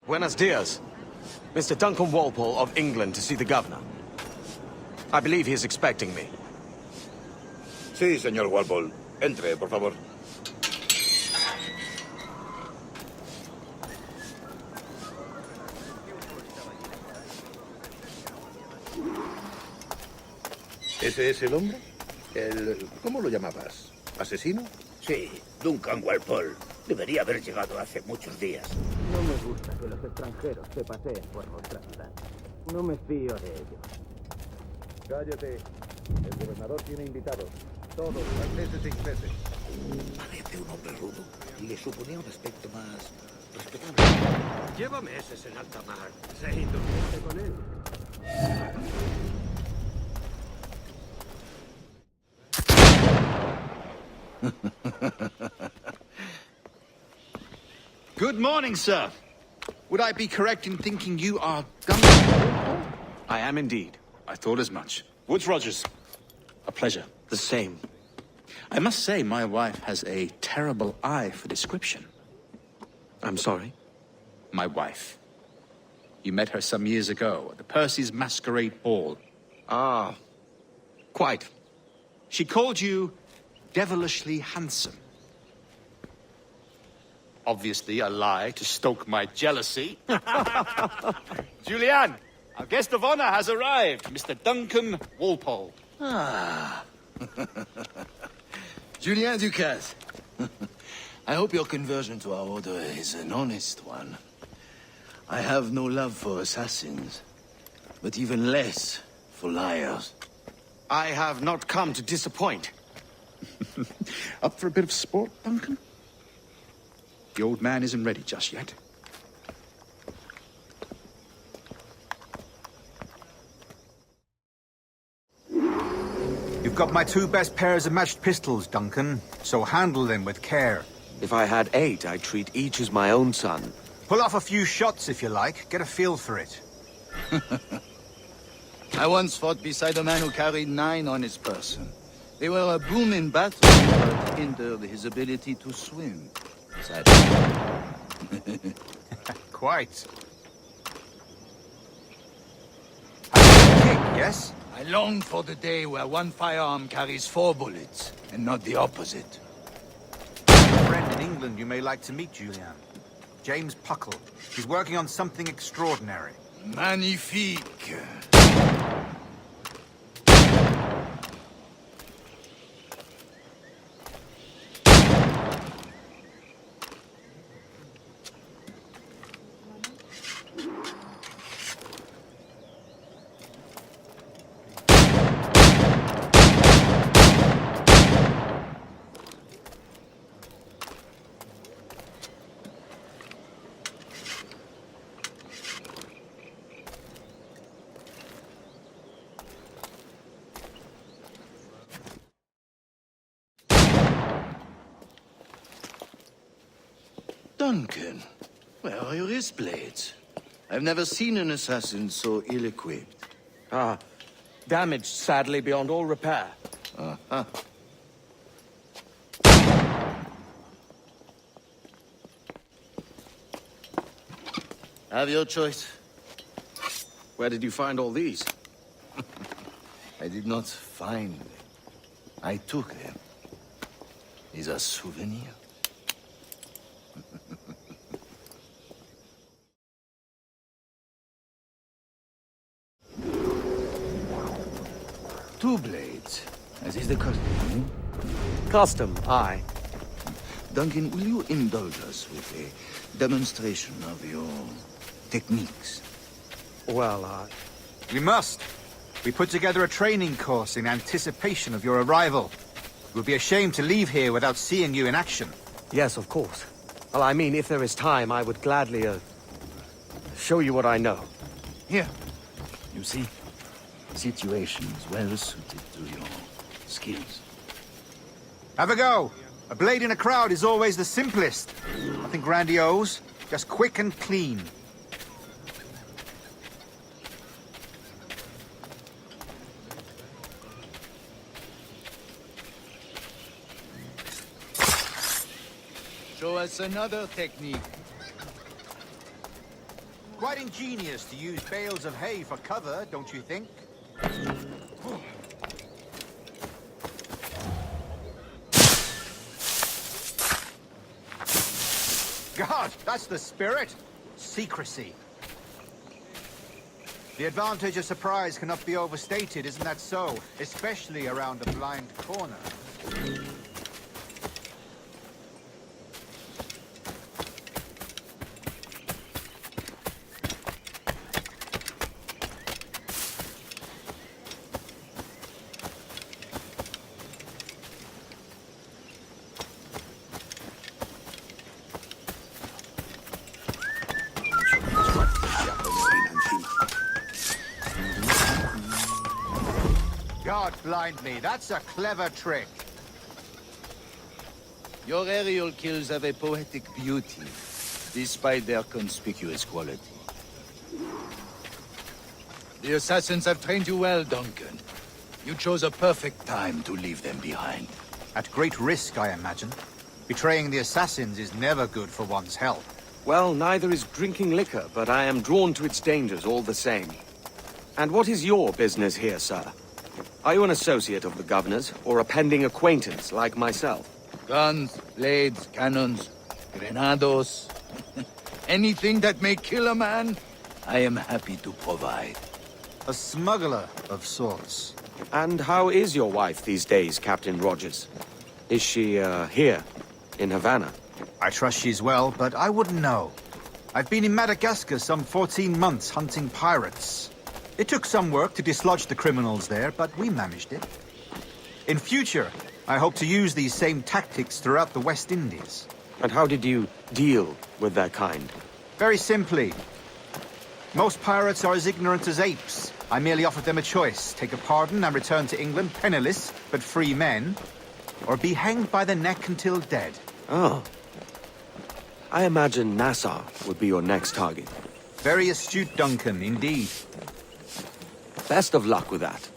Buenos dias. Mr. Duncan Walpole of England to see the governor. I believe he is expecting me. Sí, señor Walpole. Entre, por favor. ¿Ese es el hombre? ¿Cómo lo llamabas? ¿Asesino? Sí, Duncan Walpole. Debería haber llegado hace muchos días. No me gusta que los extranjeros se paseen por nuestra ciudad. No me fío de ellos. Cállate. El gobernador tiene invitados. Todos, franceses e ingleses. Parece un hombre rudo. Le suponía un aspecto más respetable. Lleva meses en alta mar. ¿Se indulgente con él? Good morning, sir. Would I be correct in thinking you are Duncan? I am indeed. I thought as much. Woods Rogers. A pleasure. The same. I must say, my wife has a terrible eye for description. I'm sorry? My wife. You met her some years ago at the Percy's Masquerade Ball. Ah, quite. She called you devilishly handsome. Obviously a lie to stoke my jealousy. Julianne, our guest of honor has arrived, Mr. Duncan Walpole. Ah. Julien Ducasse. I hope your conversion to our order is an honest one. I have no love for assassins, but even less for liars. I have not come to disappoint. Up for a bit of sport, Duncan? The old man isn't ready just yet. You've got my 2 best pairs of matched pistols, Duncan, so handle them with care. If I had 8, I'd treat each as my own son. Pull off a few shots if you like, get a feel for it. I once fought beside a man who carried 9 on his person. They were a boon in battle, but hindered his ability to swim. Sadly. Quite. A kick, yes? I long for the day where one firearm carries 4 bullets, and not the opposite. A friend in England you may like to meet, Julian. James Puckle. He's working on something extraordinary. Magnifique. Duncan, where are your wrist blades? I've never seen an assassin so ill-equipped. Ah, damaged sadly beyond all repair. Uh-huh. Have your choice. Where did you find all these? I did not find them. I took them. These are souvenirs. Two blades, as is the custom. Custom, aye. Duncan, will you indulge us with a demonstration of your techniques? Well, We must. We put together a training course in anticipation of your arrival. It would be a shame to leave here without seeing you in action. yes, of course. Well, I mean, if there is time, I would gladly, show you what I know. Here. You see? Situations well suited to your skills. Have a go. A blade in a crowd is always the simplest. Nothing grandiose, just quick and clean. show us another technique. Quite ingenious to use bales of hay for cover, don't you think? God, that's the spirit. Secrecy. The advantage of surprise cannot be overstated, isn't that so? Especially around a blind corner. God blind me, that's a clever trick. Your aerial kills have a poetic beauty, despite their conspicuous quality. The assassins have trained you well, Duncan. You chose a perfect time to leave them behind. At great risk, I imagine. Betraying the assassins is never good for one's health. Well, neither is drinking liquor, but I am drawn to its dangers all the same. And what is your business here, sir? Are you an associate of the governor's, or a pending acquaintance like myself? Guns, blades, cannons, grenados. Anything that may kill a man, I am happy to provide. A smuggler of sorts. And how is your wife these days, Captain Rogers? Is she, here, in Havana? I trust she's well, but I wouldn't know. I've been in Madagascar some 14 months hunting pirates. It took some work to dislodge the criminals there, but we managed it. In future, I hope to use these same tactics throughout the West Indies. And how did you deal with that kind? Very simply. Most pirates are as ignorant as apes. I merely offered them a choice. Take a pardon and return to England penniless, but free men, or be hanged by the neck until dead. Oh. I imagine Nassau would be your next target. Very astute, Duncan, indeed. Best of luck with that.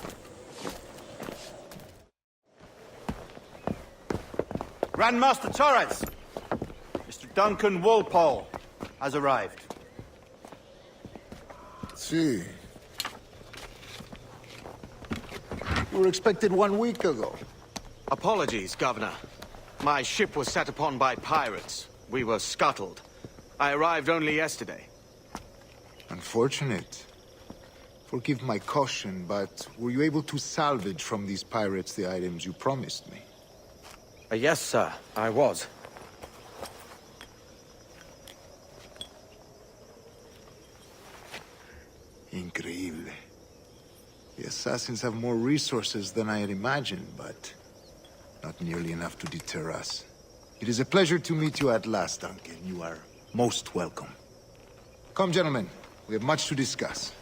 Grandmaster Torres! Mr. Duncan Walpole has arrived. See. You were expected 1 week ago. Apologies, Governor. My ship was set upon by pirates. We were scuttled. I arrived only yesterday. Unfortunate. Forgive my caution, but were you able to salvage from these pirates the items you promised me? Yes, sir, I was. Increíble. The assassins have more resources than I had imagined, but not nearly enough to deter us. It is a pleasure to meet you at last, Duncan. You are most welcome. Come, gentlemen. We have much to discuss.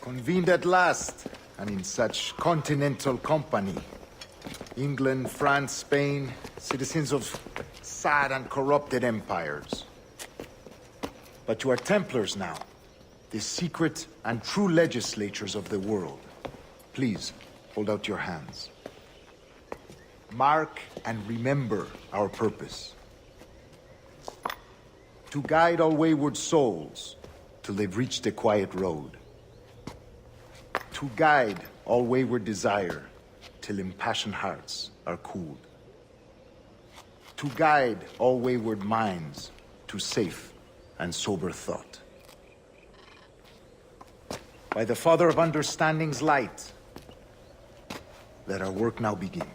Convened at last, and in such continental company. England, France, Spain, citizens of sad and corrupted empires. But you are Templars now, the secret and true legislators of the world. Please, hold out your hands. Mark and remember our purpose. To guide all wayward souls till they've reached the quiet road. To guide all wayward desire till impassioned hearts are cooled. To guide all wayward minds to safe and sober thought. By the Father of Understanding's light, let our work now begin.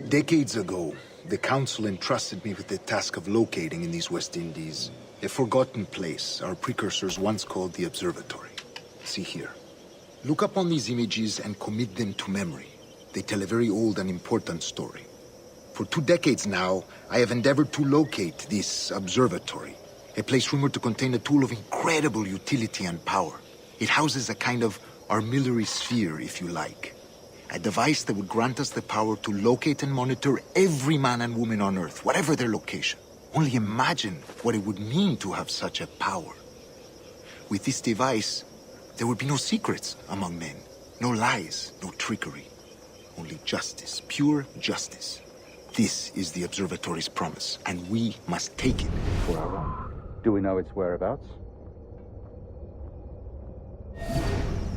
Decades ago, the Council entrusted me with the task of locating in these West Indies a forgotten place our precursors once called the Observatory. See here. Look upon these images and commit them to memory. They tell a very old and important story. For 2 decades now, I have endeavored to locate this observatory, a place rumored to contain a tool of incredible utility and power. It houses a kind of armillary sphere, if you like. A device that would grant us the power to locate and monitor every man and woman on Earth, whatever their location. Only imagine what it would mean to have such a power. With this device, there would be no secrets among men. No lies, no trickery. Only justice, pure justice. This is the Observatory's promise, and we must take it for our own. Do we know its whereabouts?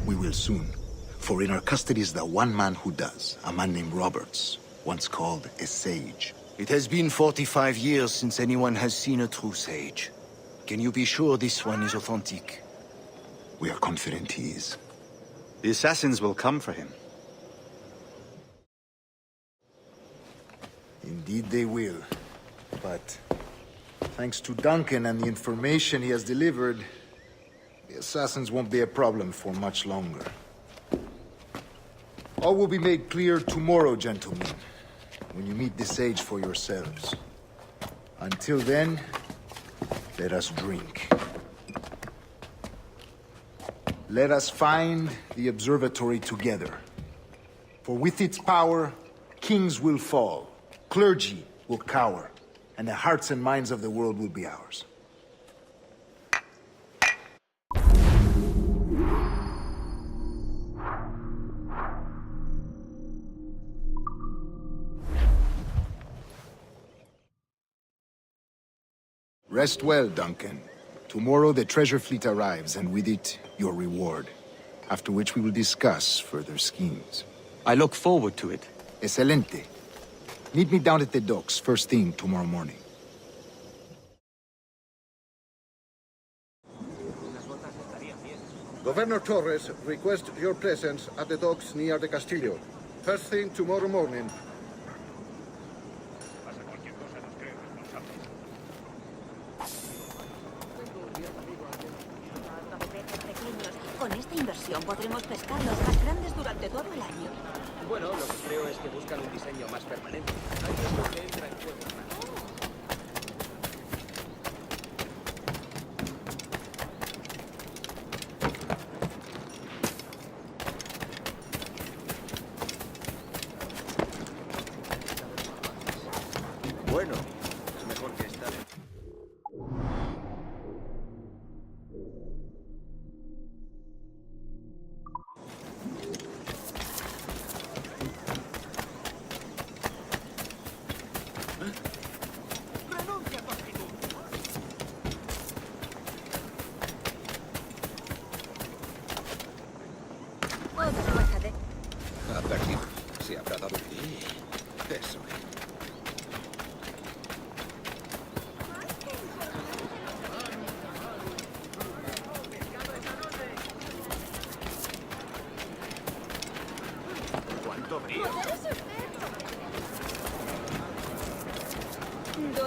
We will soon. For in our custody is the one man who does, a man named Roberts, once called a sage. It has been 45 years since anyone has seen a true sage. Can you be sure this one is authentic? We are confident he is. The assassins will come for him. Indeed they will. But thanks to Duncan and the information he has delivered, the assassins won't be a problem for much longer. All will be made clear tomorrow, gentlemen, when you meet the sage for yourselves. Until then, let us drink. Let us find the observatory together. For with its power, kings will fall, clergy will cower, and the hearts and minds of the world will be ours. Rest well, Duncan. Tomorrow the treasure fleet arrives, and with it, your reward. After which we will discuss further schemes. I look forward to it. Excelente. Meet me down at the docks first thing tomorrow morning. Governor Torres requests your presence at the docks near the Castillo. First thing tomorrow morning. Con esta inversión podremos pescar los más grandes durante todo el año. Bueno, lo que creo es que buscan un diseño más permanente. Hay esto que entra en juego. Bueno, es mejor que esta vez. Hasta aquí. Se habrá dado. Eso. ¡Cuánto frío!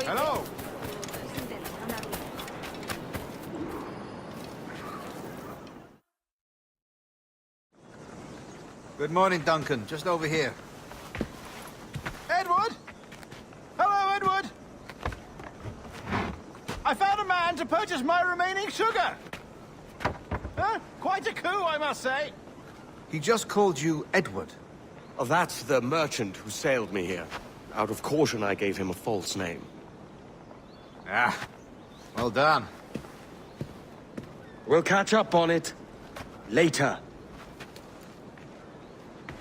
Hello! Good morning, Duncan. Just over here. Edward? Hello, Edward! I found a man to purchase my remaining sugar! Huh? Quite a coup, I must say. He just called you Edward. Oh, that's the merchant who sailed me here. Out of caution, I gave him a false name. Ah, well done. We'll catch up on it later.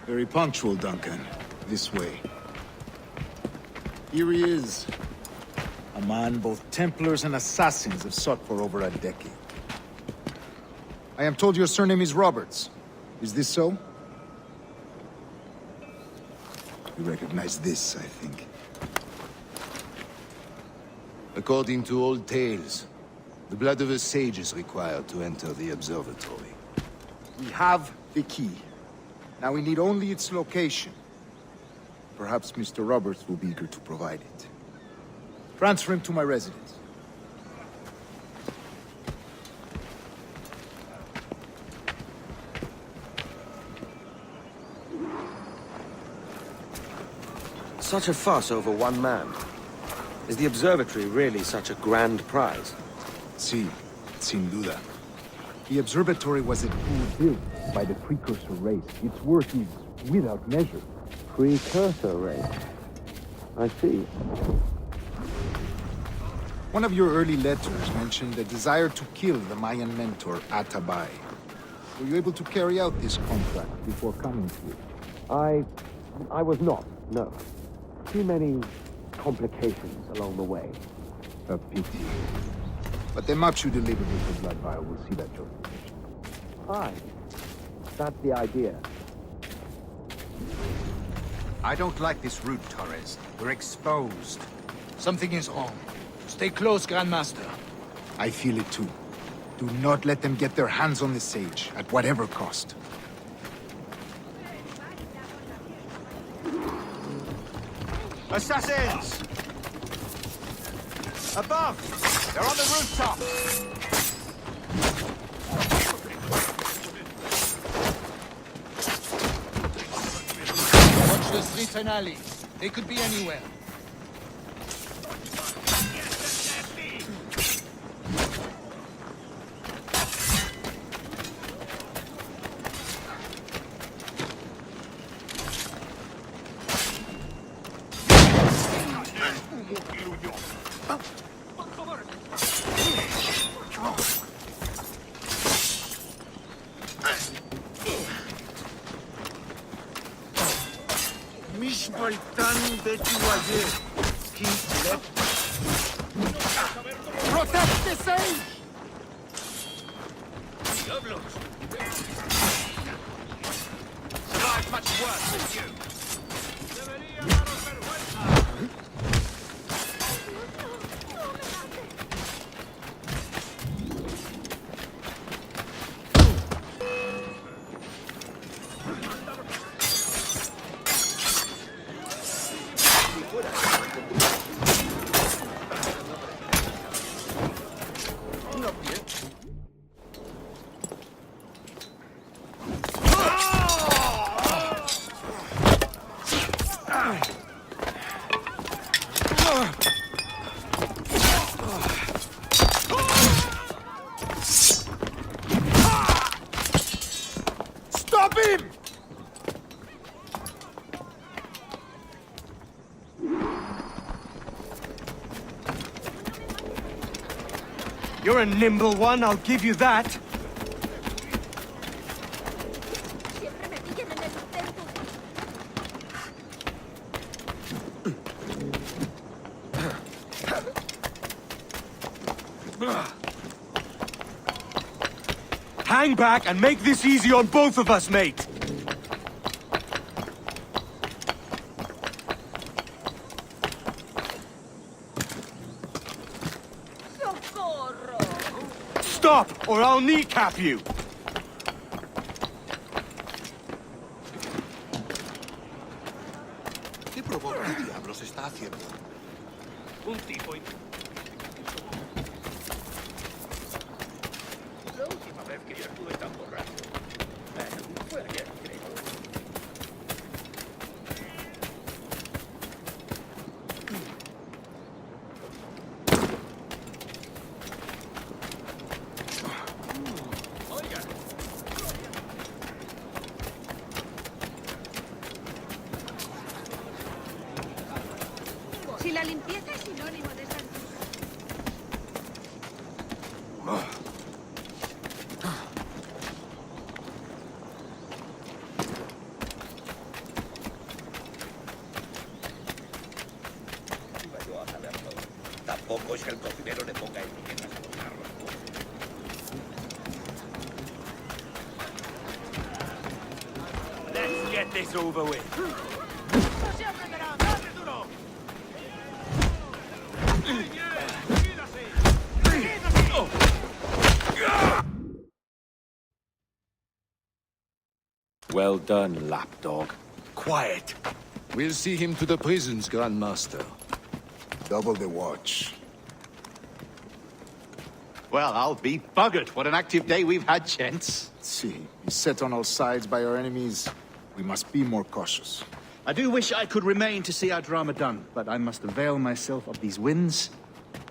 Very punctual, Duncan. This way. Here he is. A man both Templars and Assassins have sought for over a decade. I am told your surname is Roberts. Is this so? You recognize this, I think. According to old tales, the blood of a sage is required to enter the observatory. We have the key. Now we need only its location. Perhaps Mr. Roberts will be eager to provide it. Transfer him to my residence. Such a fuss over one man. Is the observatory really such a grand prize? Sí, sin duda. The observatory was a tool built by the precursor race. Its worth is Without measure. Precursor race. I see. One of your early letters mentioned a desire to kill the Mayan mentor, Atabay. Were you able to carry out this contract before coming to it? I was not, no. Too many complications along the way. A pity. But the maps you delivered with the blood vial will see that justification. Aye. That's the idea. I don't like this route, Torres. We're exposed. Something is wrong. Stay close, Grandmaster. I feel it too. Do not let them get their hands on the sage, at whatever cost. Assassins! Above! They're on the rooftop! Watch the streets and alleys. They could be anywhere. Protect the sage! Survived much worse than you. Stop him! You're a nimble one, I'll give you that. Siempre me pillan en el intento. Hang back and make this easy on both of us, mate. ¡Socorro! Stop, or I'll kneecap you. ¿Qué diablos está haciendo? Un tipo... La última vez que yo estuve tan borracho. Fue ayer, creo. Si la limpieza es sinónimo de santidad. Iba yo a saberlo. Tampoco es que el cocinero le ponga etiquetas a los carros. Let's get this over with. Well done, lapdog. Quiet. We'll see him to the prisons, Grandmaster. Double the watch. Well, I'll be buggered. What an active day we've had, gents. See, beset on all sides by our enemies. We must be more cautious. I do wish I could remain to see our drama done, but I must avail myself of these winds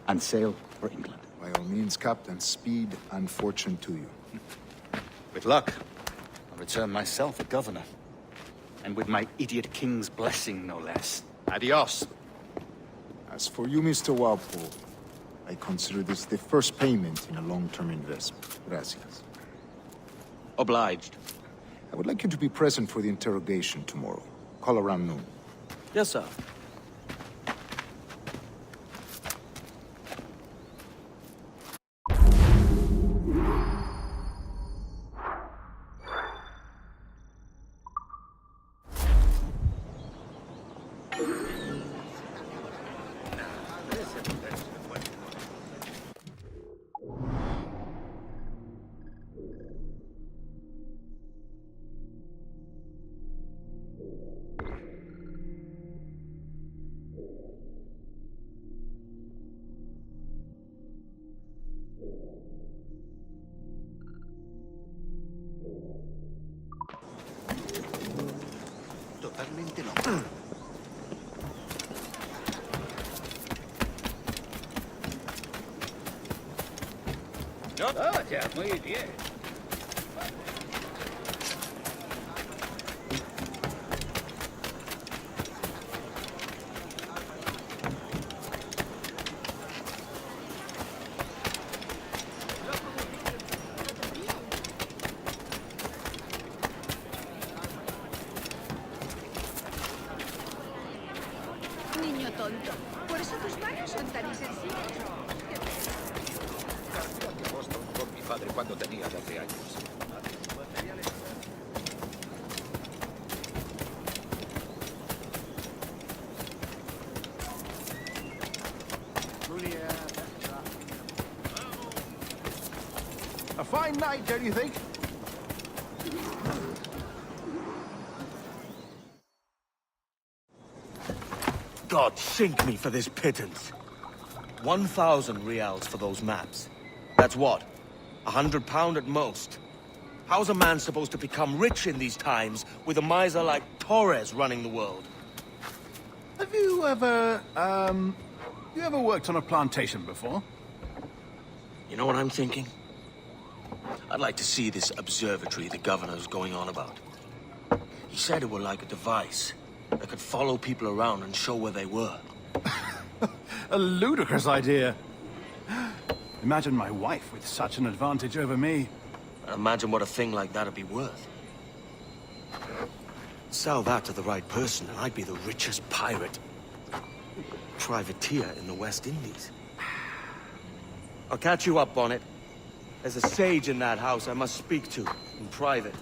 and sail for England. By all means, Captain, speed and fortune to you. With luck, I'll return myself a governor. And with my idiot king's blessing, no less. Adios. As for you, Mr. Walpole, I consider this the first payment in a long-term investment. Gracias. Obliged. I would like you to be present for the interrogation tomorrow. Call around noon. Yes, sir. Totalmente loco. No, vaya, muy bien. Niño tonto. Por eso tus manos son tan insensibles. Fui a Boston con mi padre cuando tenía 12 años. A fine night, don't you think? God sink me for this pittance. 1,000 reals for those maps. That's what? £100 at most. How's a man supposed to become rich in these times with a miser like Torres running the world? Have you ever, worked on a plantation before? You know what I'm thinking? I'd like to see this observatory the governor's going on about. He said it were like a device that could follow people around and show where they were. A ludicrous idea. Imagine my wife with such an advantage over me. Imagine what a thing like that'd be worth. Sell that to the right person and I'd be the richest pirate. Privateer in the West Indies. I'll catch you up on it. There's a sage in that house I must speak to in private.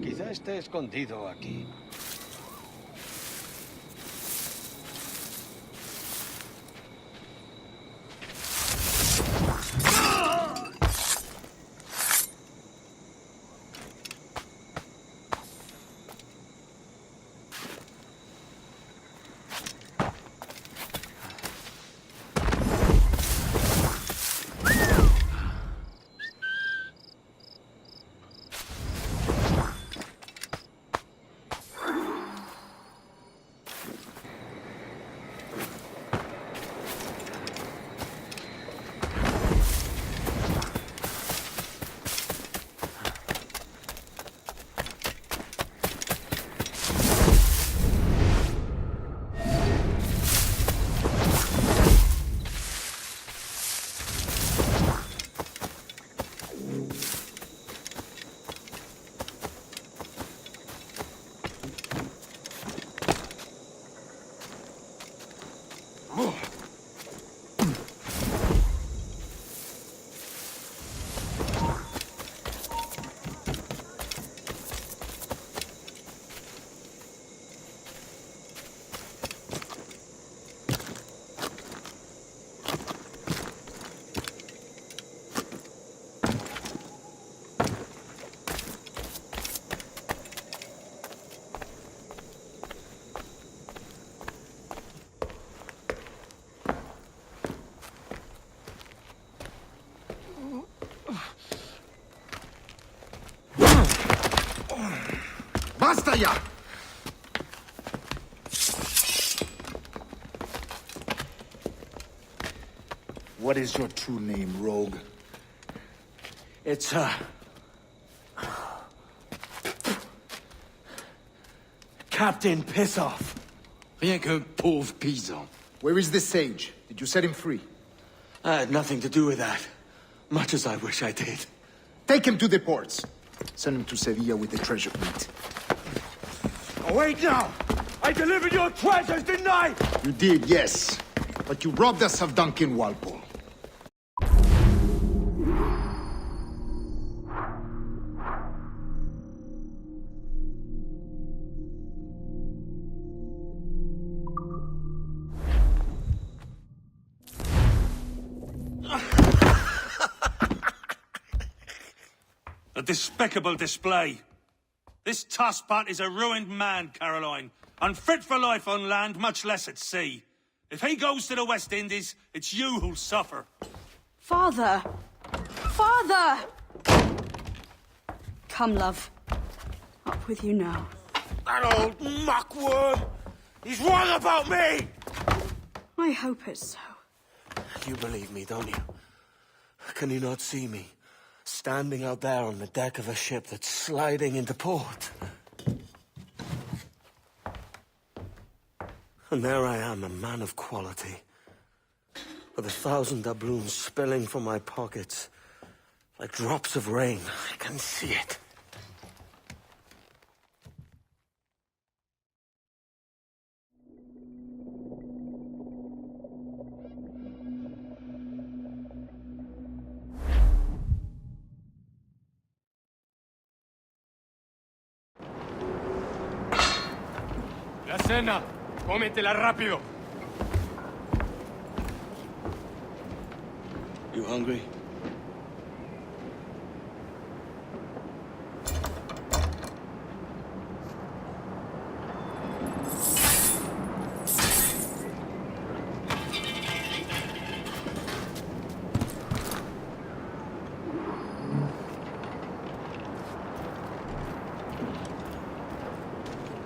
Quizá esté escondido aquí. Basta ya! What is your true name, rogue? It's, Captain Pissoff. Rien qu'un pauvre paysan. Where is the sage? Did you set him free? I had nothing to do with that. Much as I wish I did. Take him to the ports. Send him to Sevilla with the treasure fleet. Oh, wait now! I delivered your treasures, didn't I? You did, yes. But you robbed us of Duncan Walpole. A despicable display. This tosspot is a ruined man, Caroline. Unfit for life on land, much less at sea. If he goes to the West Indies, it's you who'll suffer. Father! Father! Come, love. Up with you now. That old muckworm! He's wrong about me! I hope it's so. You believe me, don't you? Can you not see me? Standing out there on the deck of a ship that's sliding into port. And there I am, a man of quality. With 1,000 doubloons spilling from my pockets. Like drops of rain. I can see it. La cena. Cómetela rápido. You hungry?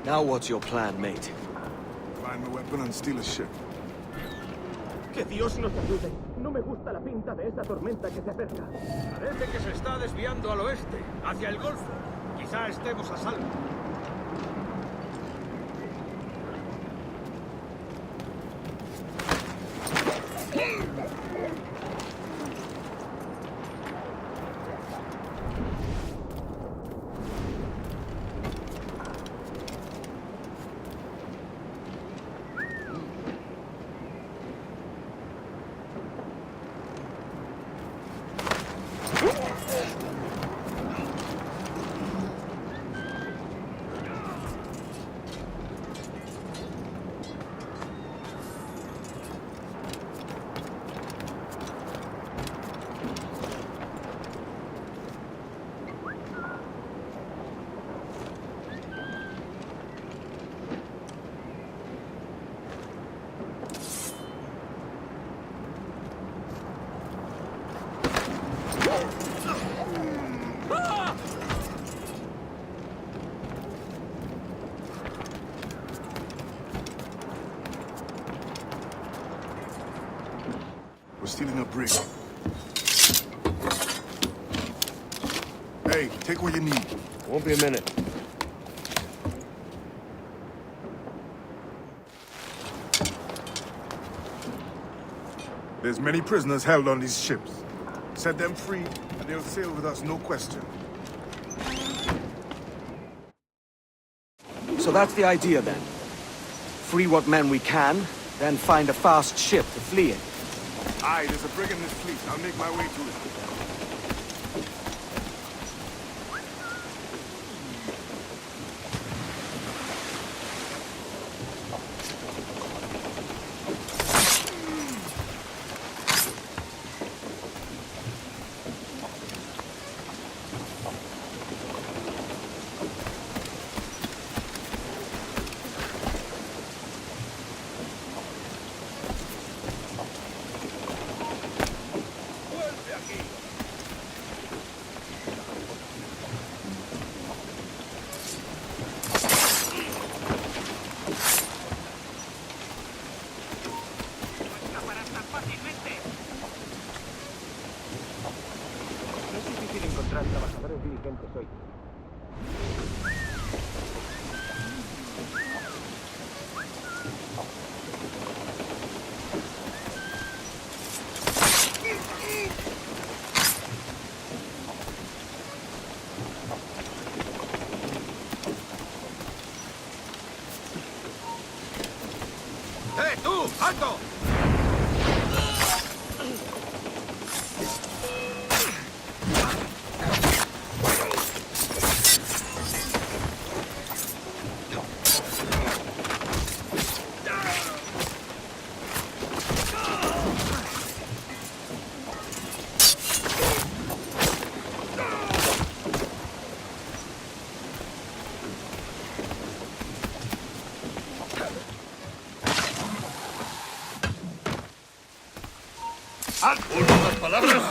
Now what's your plan, mate? Find a weapon and steal a ship. Que Dios nos ayude. No me gusta la pinta de esa tormenta que se acerca. Parece que se está desviando al oeste, hacia el Golfo. Quizá estemos a salvo. We're stealing a brig. Hey, take what you need. Won't be a minute. There's many prisoners held on these ships. Set them free, and they'll sail with us, no question. So that's the idea, then. Free what men we can, Then find a fast ship to flee in. Aye, there's a brig in this fleet. I'll make my way to it. No es difícil encontrar trabajadores diligentes hoy. ¡Eh, tú! ¡Alto! Últimas palabras.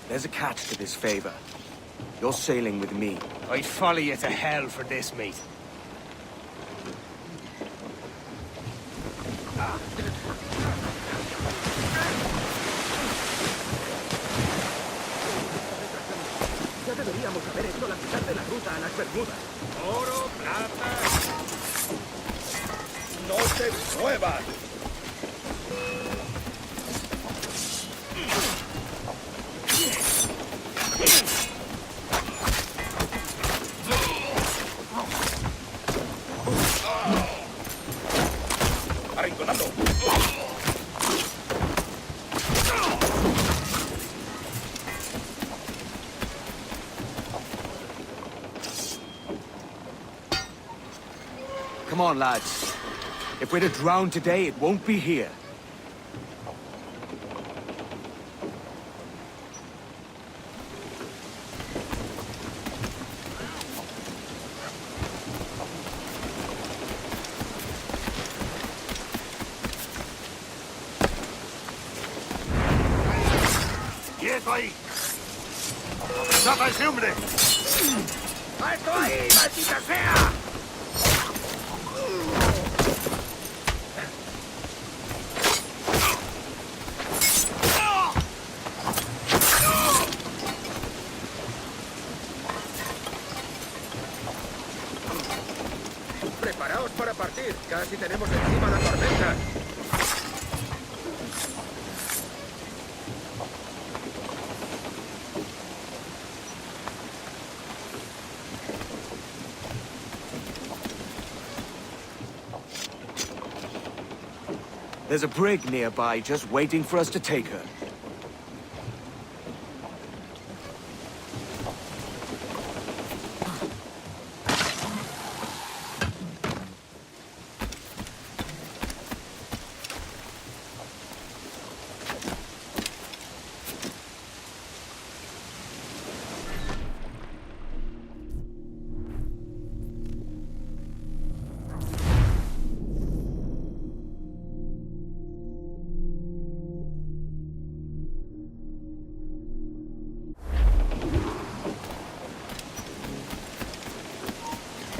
There's a catch to this favor. You're sailing with me. I'd follow you to hell for this, mate. Ya deberíamos haber hecho la mitad de la ruta a las Bermudas. Oro, plata. No te muevas. Arrinconando. Come on, lads. If we're to drown today, it won't be here. ¡Quieto ahí! ¡Saca a ese hombre! ¡Alto ahí, maldita sea! Preparaos para partir. Casi tenemos encima la tormenta. There's a brig nearby just waiting for us to take her.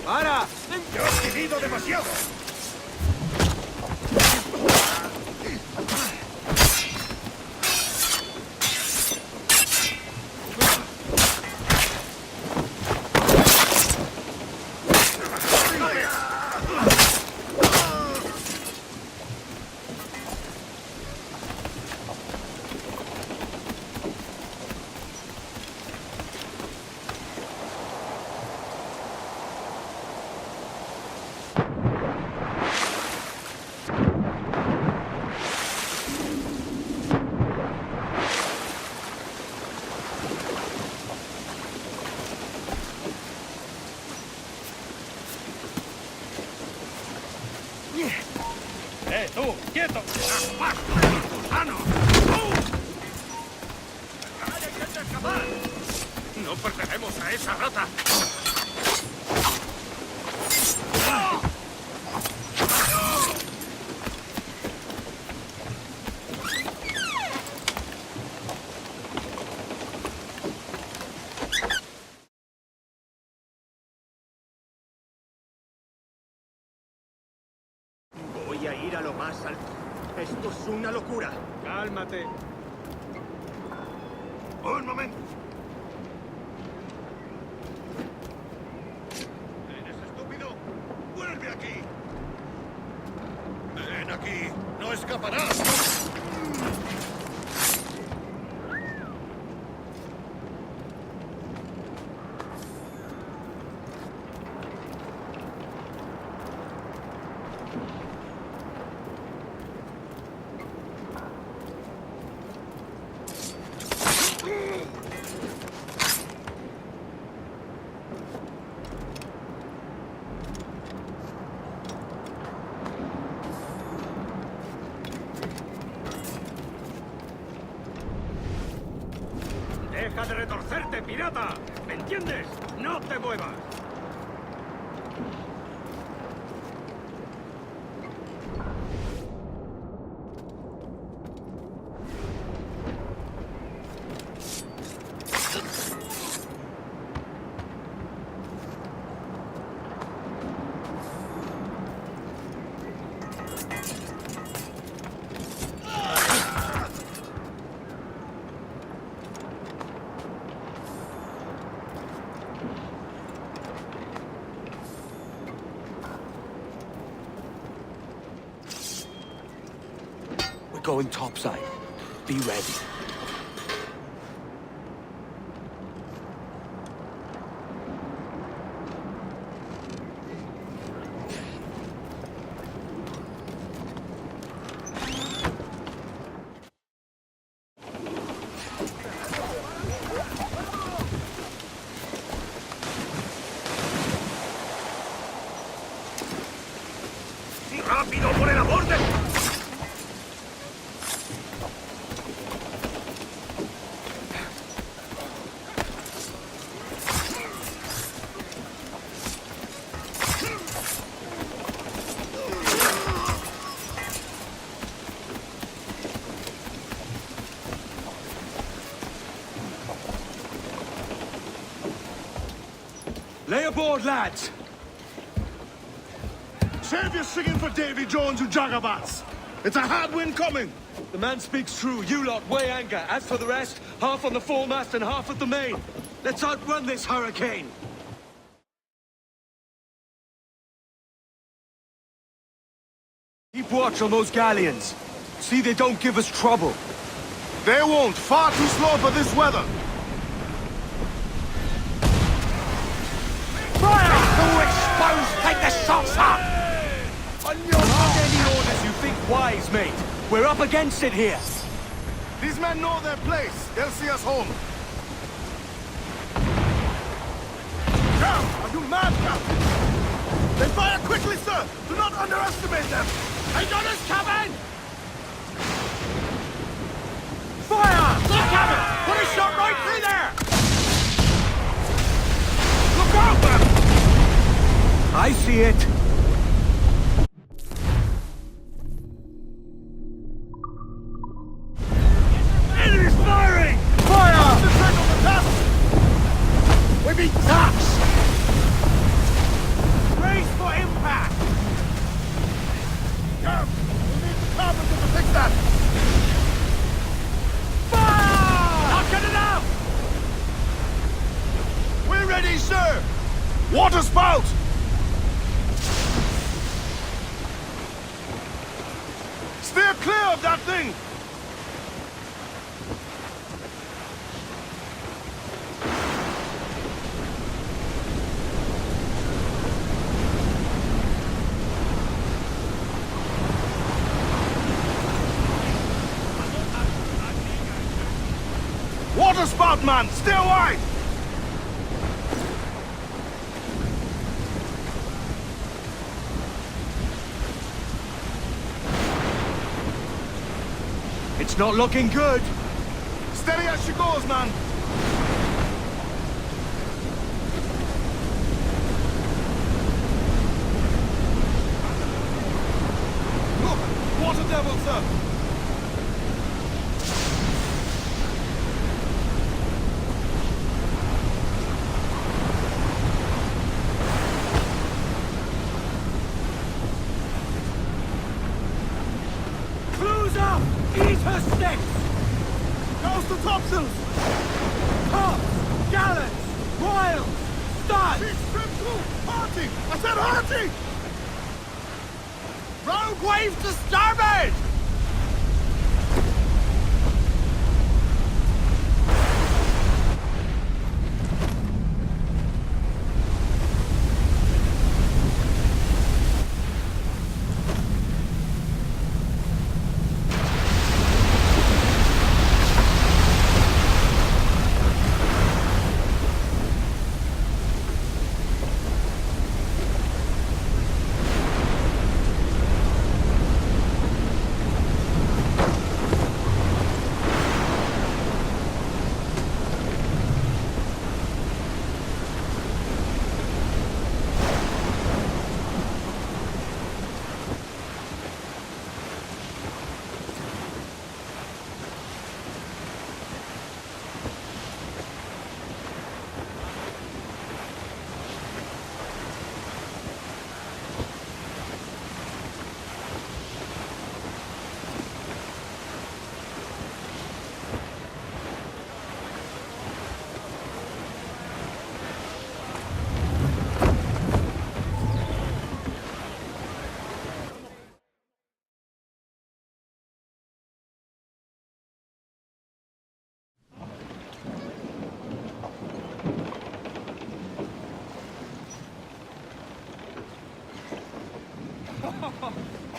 ¡Para! ¡Yo he vivido demasiado! tú! ¡Quieto! ¡Gusano! ¡Intenta escapar! ¡No pertenecemos a esa rata! Voy a ir a lo más alto. Esto es una locura. Cálmate. ¡Un momento! ¿Eres estúpido? ¡Vuelve aquí! ¡Ven aquí! ¡No escaparás! ¡Deja de retorcerte, pirata! ¿Me entiendes? ¡No te muevas! Going topside. Be ready. ¡Rápido por el aborde! Lay aboard, lads! Save your singing for Davy Jones, you jagabats! It's a hard wind coming! The man speaks true. You lot weigh anchor. As for the rest, half on the foremast and half at the main. Let's outrun this hurricane! Keep watch on those galleons. See they don't give us trouble. They won't. Far too slow for this weather. Fire! Who exposed? Take the shots up! On your mark! Any orders you think wise, mate. We're up against it here. These men know their place. They'll see us home. Come! Are you mad, Captain? They fire quickly, sir! Do not underestimate them! ¡Hay gunners coming! Fire! Look at it! Put a shot right through there! Look out, man! I see it. Enemy's firing! Fire! Concentrate on the task! We be touched! Brace for impact! Come! We need the carpenter to fix that! Fire! Knocking it out! We're ready, sir! Water spout! Steer clear of that thing! Water spout, man! Stay wide! It's not looking good. Steady as she goes, man. Look, water devil, sir. Close up! Eat her sticks! How's the topsails? Tops! Gallants! Royals! Studs! She's trimmed too! Hearty! I said hearty! Rogue wave to starboard!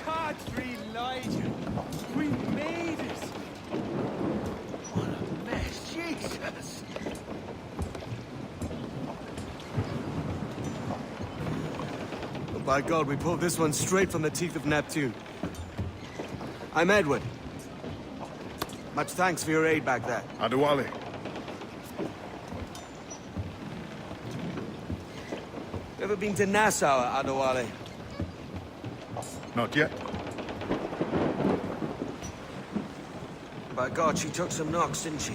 Country Elijah! We made it! What a mess, Jesus! Oh, by God, we pulled this one straight from the teeth of Neptune. I'm Edward. Much thanks for your aid back there. Adewale. Ever been to Nassau, Adewale? Not yet. By God, she took some knocks, didn't she?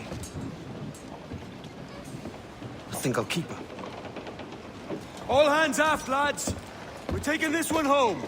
I think I'll keep her. All hands aft, lads! We're taking this one home!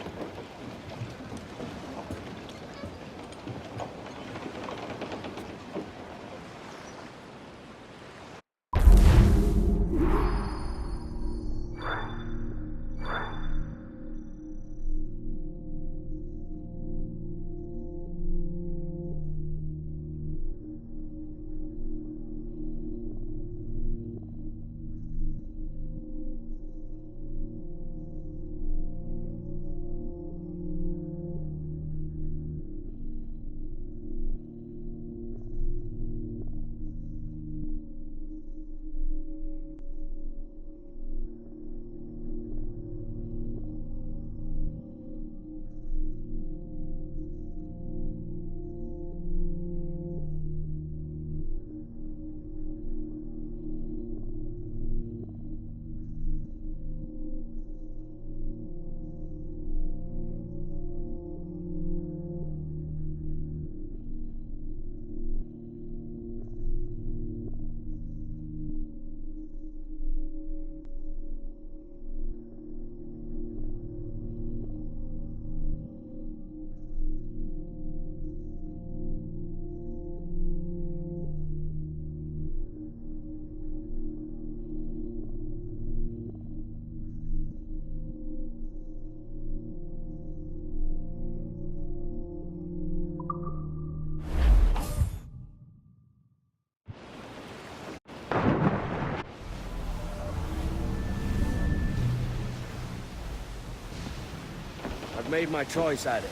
I've made my choice at it.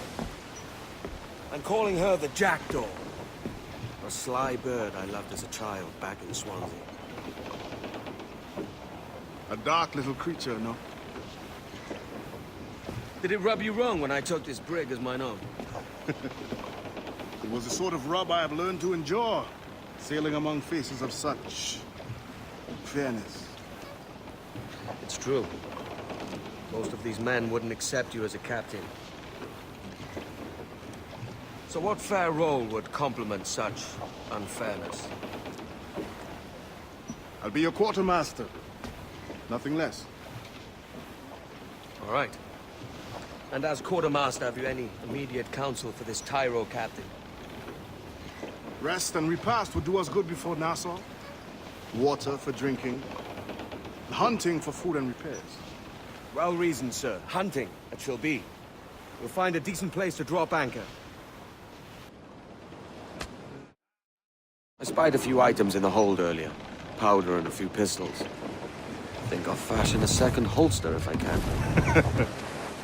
I'm calling her the Jackdaw. A sly bird I loved as a child back in Swansea. A dark little creature, no? Did it rub you wrong when I took this brig as mine own? It was the sort of rub I have learned to endure, sailing among faces of such fairness. It's true. Most of these men wouldn't accept you as a captain. So what fair role would complement such unfairness? I'll be your quartermaster. Nothing less. All right. And as quartermaster, have you any immediate counsel for this Tyro captain? Rest and repast would do us good before Nassau. Water for drinking. Hunting for food and repairs. Well reasoned, sir. Hunting, it shall be. We'll find a decent place to drop anchor. I spied a few items in the hold earlier. Powder and a few pistols. Think I'll fashion a second holster if I can.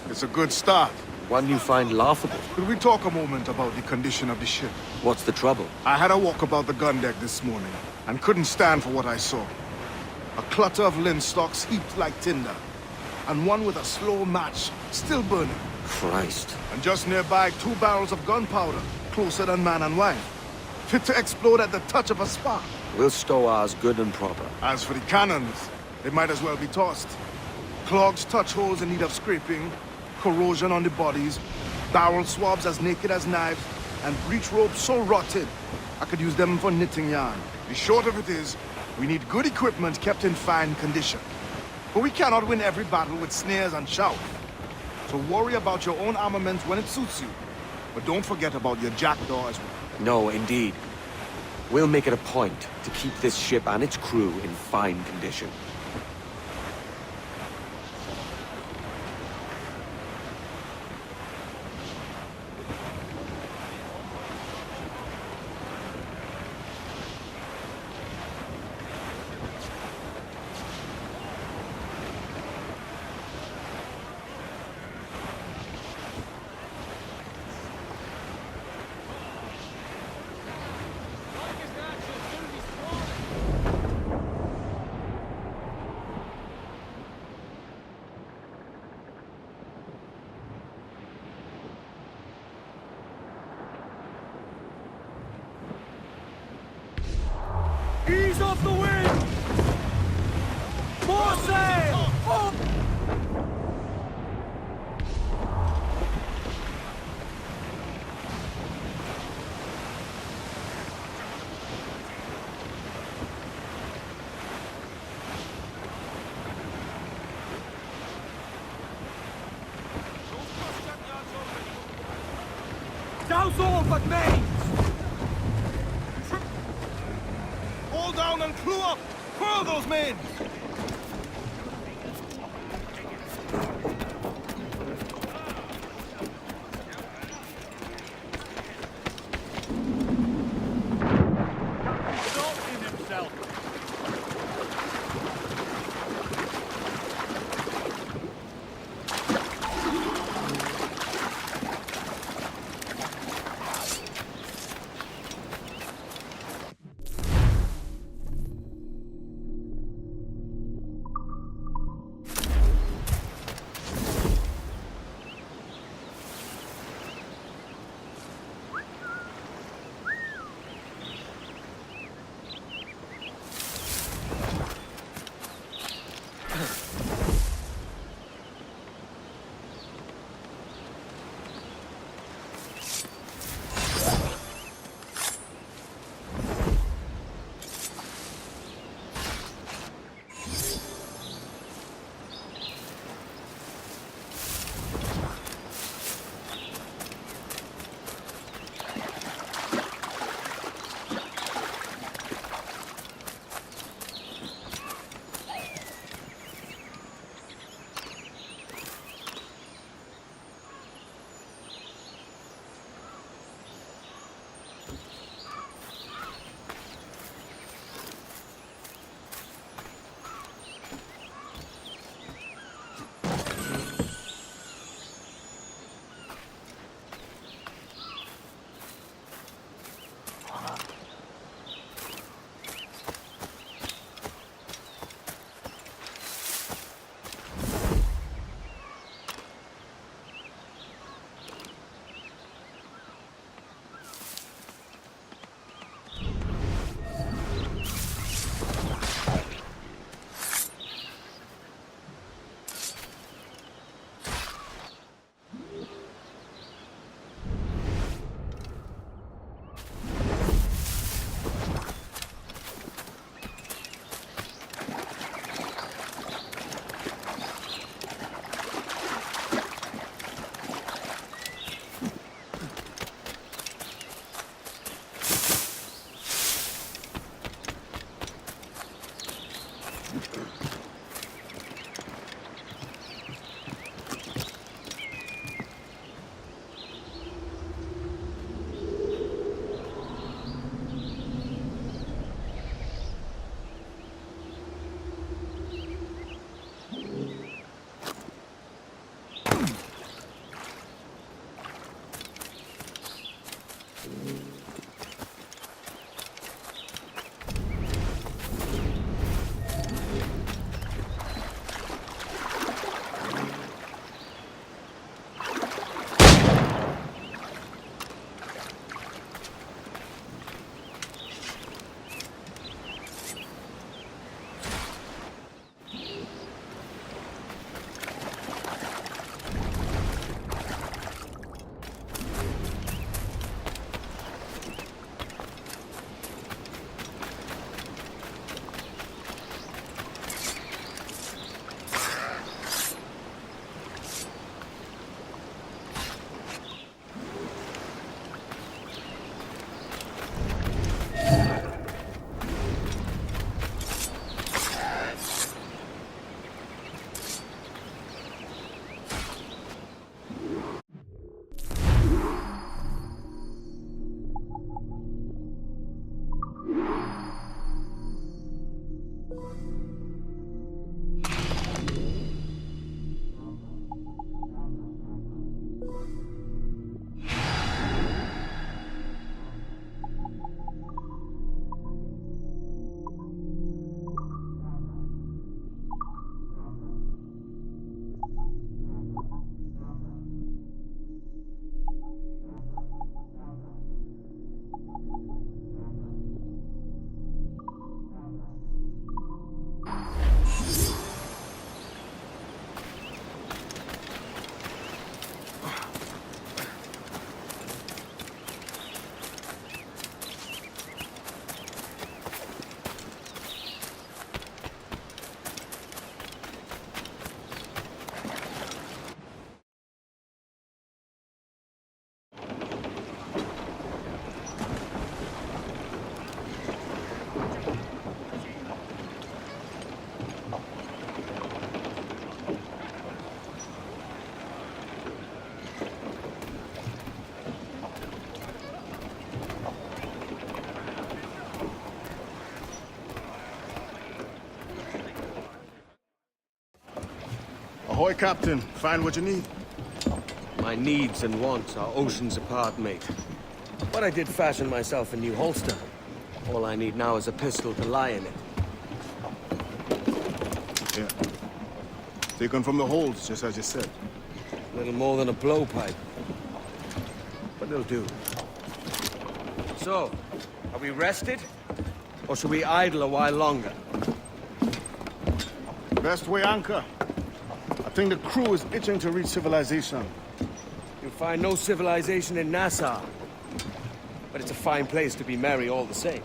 It's a good start. One you find laughable. Could we talk a moment about the condition of the ship? What's the trouble? I had a walk about the gun deck this morning, and couldn't stand for what I saw. A clutter of linstocks heaped like tinder, and one with a slow match still burning. Christ. And just nearby, 2 barrels of gunpowder, closer than man and wife. Fit to explode at the touch of a spark. We'll stow ours good and proper. As for the cannons, they might as well be tossed. Clogs touch holes in need of scraping, corrosion on the bodies, barrel swabs as naked as knives, and breech ropes so rotted, I could use them for knitting yarn. The short of it is, we need good equipment kept in fine condition. But we cannot win every battle with snares and shouts. So worry about your own armament when it suits you. But don't forget about your jackdaw as well. No, indeed. We'll make it a point to keep this ship and its crew in fine condition. Ease off the wind! More sail! Oh! Douse all but mains! All down and crew up! Furl those men! Ahoy, Captain. Find what you need. My needs and wants are oceans apart, mate. But I did fashion myself a new holster. All I need now is a pistol to lie in it. Yeah. Taken from the holds, just as you said. Little more than a blowpipe. But it'll do. So, are we rested? Or should we idle a while longer? Best way anchor. I think the crew is itching to reach civilization. You'll find no civilization in Nassau. But it's a fine place to be merry all the same.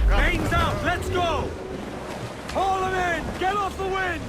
Mains out, let's go! Haul them in! Get off the wind!